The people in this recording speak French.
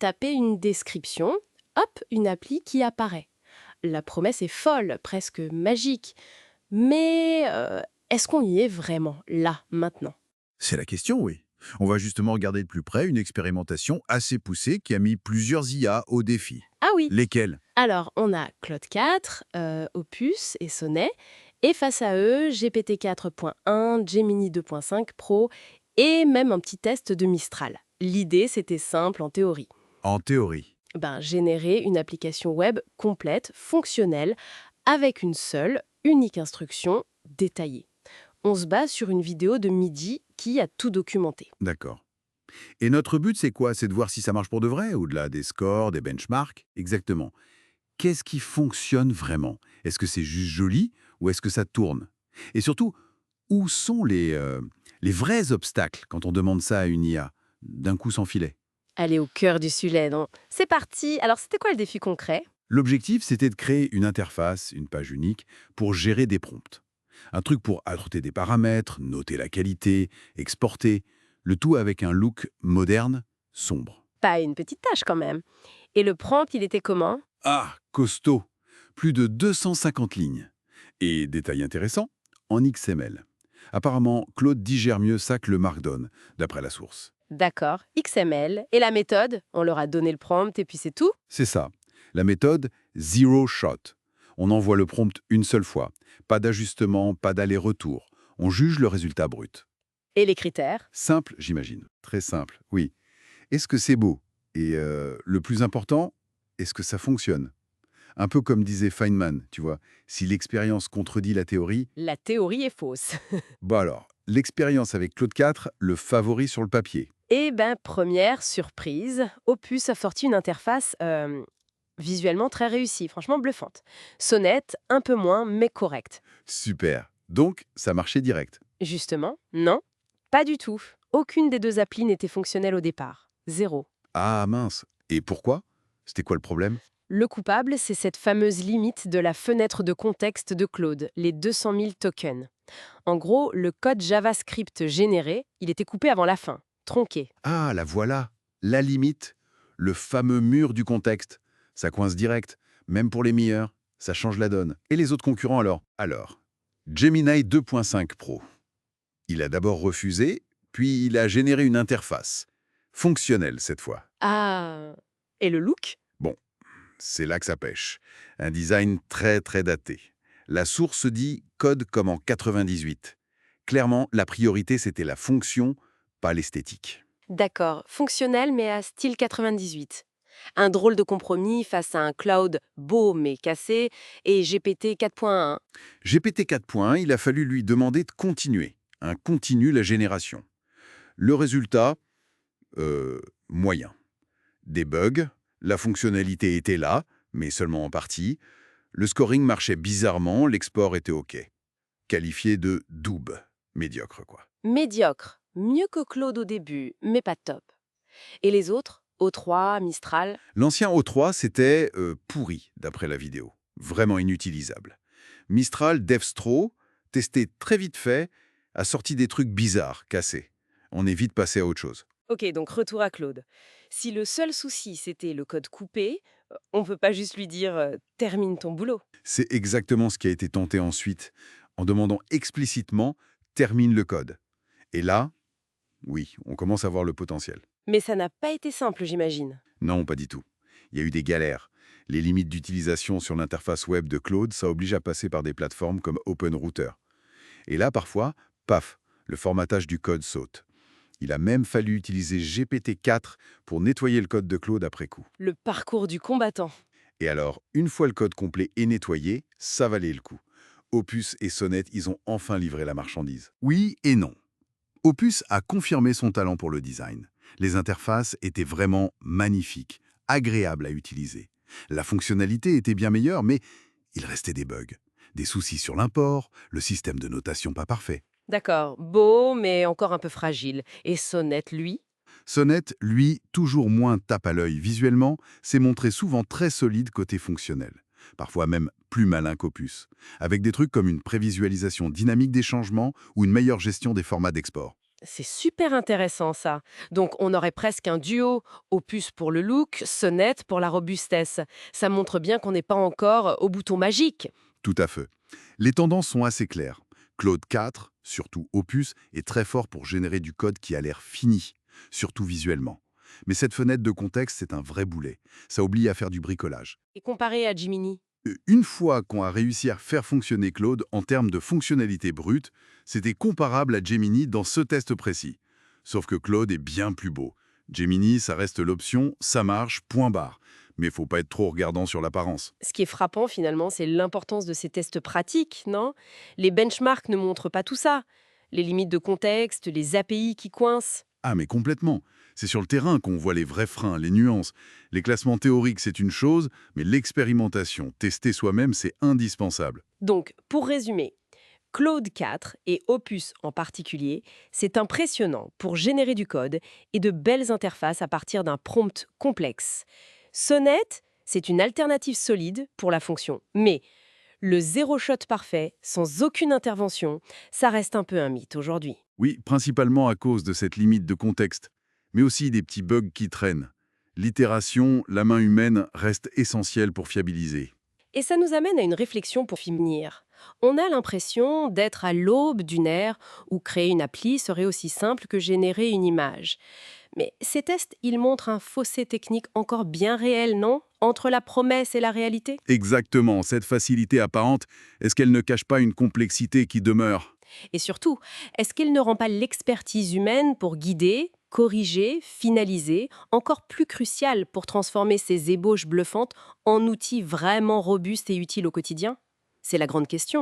Tapez une description, hop, une appli qui apparaît. La promesse est folle, presque magique. Mais est-ce qu'on y est vraiment, là, maintenant? C'est la question, oui. On va justement regarder de plus près une expérimentation assez poussée qui a mis plusieurs IA au défi. Ah oui. Lesquelles? Alors, on a Claude 4, Opus et Sonnet, et face à eux, GPT 4.1, Gemini 2.5 Pro, et même un petit test de Mistral. L'idée, c'était simple en théorie. En théorie. Générer une application web complète, fonctionnelle, avec une seule, unique instruction détaillée. On se base sur une vidéo de midi qui a tout documenté. D'accord. Et notre but, c'est quoi? C'est de voir si ça marche pour de vrai, au-delà des scores, des benchmarks? Exactement. Qu'est-ce qui fonctionne vraiment? Est-ce que c'est juste joli ou est-ce que ça tourne? Et surtout, où sont les vrais obstacles quand on demande ça à une IA, d'un coup sans filet? Elle est au cœur du sujet, non? C'est parti. Alors, c'était quoi le défi concret? L'objectif, c'était de créer une interface, une page unique, pour gérer des prompts. Un truc pour ajouter des paramètres, noter la qualité, exporter, le tout avec un look moderne, sombre. Pas une petite tâche quand même. Et le prompt, il était comment? Ah, costaud! Plus de 250 lignes. Et détail intéressant, en XML. Apparemment, Claude digère mieux ça que le Markdown, d'après la source. D'accord, XML. Et la méthode? On leur a donné le prompt et puis c'est tout? C'est ça. La méthode Zero Shot. On envoie le prompt une seule fois. Pas d'ajustement, pas d'aller-retour. On juge le résultat brut. Et les critères? Simple, j'imagine. Très simple, oui. Est-ce que c'est beau? Et le plus important, est-ce que ça fonctionne? Un peu comme disait Feynman, tu vois. Si l'expérience contredit la théorie, La théorie est fausse. bah alors, l'expérience avec Claude 4, le favori sur le papier. Eh ben, première surprise, Opus a sorti une interface visuellement très réussie, franchement bluffante. Sonnette, un peu moins, mais correcte. Super. Donc, ça marchait direct. Justement, non, pas du tout. Aucune des deux applis n'était fonctionnelle au départ. Zéro. Ah mince. Et pourquoi? C'était quoi le problème? Le coupable, c'est cette fameuse limite de la fenêtre de contexte de Claude, les 200 000 tokens. En gros, le code JavaScript généré, il était coupé avant la fin, tronqué. Ah, la voilà. La limite. Le fameux mur du contexte. Ça coince direct. Même pour les meilleurs. Ça change la donne. Et les autres concurrents alors, Gemini 2.5 Pro. Il a d'abord refusé, puis il a généré une interface. Fonctionnelle cette fois. Ah, et le look? Bon, c'est là que ça pêche. Un design très très daté. La source dit code comme en 98. Clairement, la priorité c'était la fonction, pas l'esthétique. D'accord, fonctionnel mais à style 98. Un drôle de compromis face à un cloud beau mais cassé et GPT 4.1. GPT 4.1, il a fallu lui demander de continuer. Un continu la génération. Le résultat, moyen. Des bugs, la fonctionnalité était là, mais seulement en partie. Le scoring marchait bizarrement, l'export était OK. Qualifié de double. Médiocre, quoi. Médiocre, mieux que Claude au début, mais pas top. Et les autres? O3, Mistral? L'ancien O3, c'était pourri, d'après la vidéo. Vraiment inutilisable. Mistral Devstro, testé très vite fait, a sorti des trucs bizarres, cassés. On est vite passé à autre chose. Ok, donc retour à Claude. Si le seul souci c'était le code coupé, on peut pas juste lui dire termine ton boulot. C'est exactement ce qui a été tenté ensuite, en demandant explicitement «termine le code». Et là, oui, on commence à voir le potentiel. Mais ça n'a pas été simple, j'imagine. Non, pas du tout. Il y a eu des galères. Les limites d'utilisation sur l'interface web de Claude, ça oblige à passer par des plateformes comme OpenRouter. Et là, parfois, paf, le formatage du code saute. Il a même fallu utiliser GPT-4 pour nettoyer le code de Claude après coup. Le parcours du combattant. Et alors, une fois le code complet et nettoyé, ça valait le coup. Opus et Sonnet, ils ont enfin livré la marchandise. Oui et non. Opus a confirmé son talent pour le design. Les interfaces étaient vraiment magnifiques, agréables à utiliser. La fonctionnalité était bien meilleure, mais il restait des bugs. Des soucis sur l'import, le système de notation pas parfait. D'accord, beau mais encore un peu fragile. Et Sonnette, lui? Sonnet, lui, toujours moins tape à l'œil visuellement, s'est montré souvent très solide côté fonctionnel. Parfois même plus malin qu'Opus, avec des trucs comme une prévisualisation dynamique des changements ou une meilleure gestion des formats d'export. C'est super intéressant ça. Donc on aurait presque un duo, Opus pour le look, Sonnet pour la robustesse. Ça montre bien qu'on n'est pas encore au bouton magique. Tout à fait. Les tendances sont assez claires. Claude 4, surtout Opus, est très fort pour générer du code qui a l'air fini, surtout visuellement. Mais cette fenêtre de contexte, c'est un vrai boulet. Ça oblige à faire du bricolage. Et comparé à Gemini. Une fois qu'on a réussi à faire fonctionner Claude en termes de fonctionnalité brute, c'était comparable à Gemini dans ce test précis. Sauf que Claude est bien plus beau. Gemini, ça reste l'option, ça marche, point barre. Mais faut pas être trop regardant sur l'apparence. Ce qui est frappant finalement, c'est l'importance de ces tests pratiques, non? Les benchmarks ne montrent pas tout ça. Les limites de contexte, les API qui coincent. Ah mais complètement. C'est sur le terrain qu'on voit les vrais freins, les nuances. Les classements théoriques, c'est une chose, mais l'expérimentation, tester soi-même, c'est indispensable. Donc, pour résumer, Claude 4 et Opus en particulier, c'est impressionnant pour générer du code et de belles interfaces à partir d'un prompt complexe. Sonnet, c'est une alternative solide pour la fonction, mais le zéro shot parfait, sans aucune intervention, ça reste un peu un mythe aujourd'hui. Oui, principalement à cause de cette limite de contexte, mais aussi des petits bugs qui traînent. L'itération, la main humaine, reste essentielle pour fiabiliser. Et ça nous amène à une réflexion pour finir. On a l'impression d'être à l'aube d'une ère où créer une appli serait aussi simple que générer une image. Mais ces tests, ils montrent un fossé technique encore bien réel, non? Entre la promesse et la réalité? Exactement, cette facilité apparente, est-ce qu'elle ne cache pas une complexité qui demeure? Et surtout, est-ce qu'il ne rend pas l'expertise humaine pour guider, corriger, finaliser, encore plus cruciale pour transformer ces ébauches bluffantes en outils vraiment robustes et utiles au quotidien? C'est la grande question.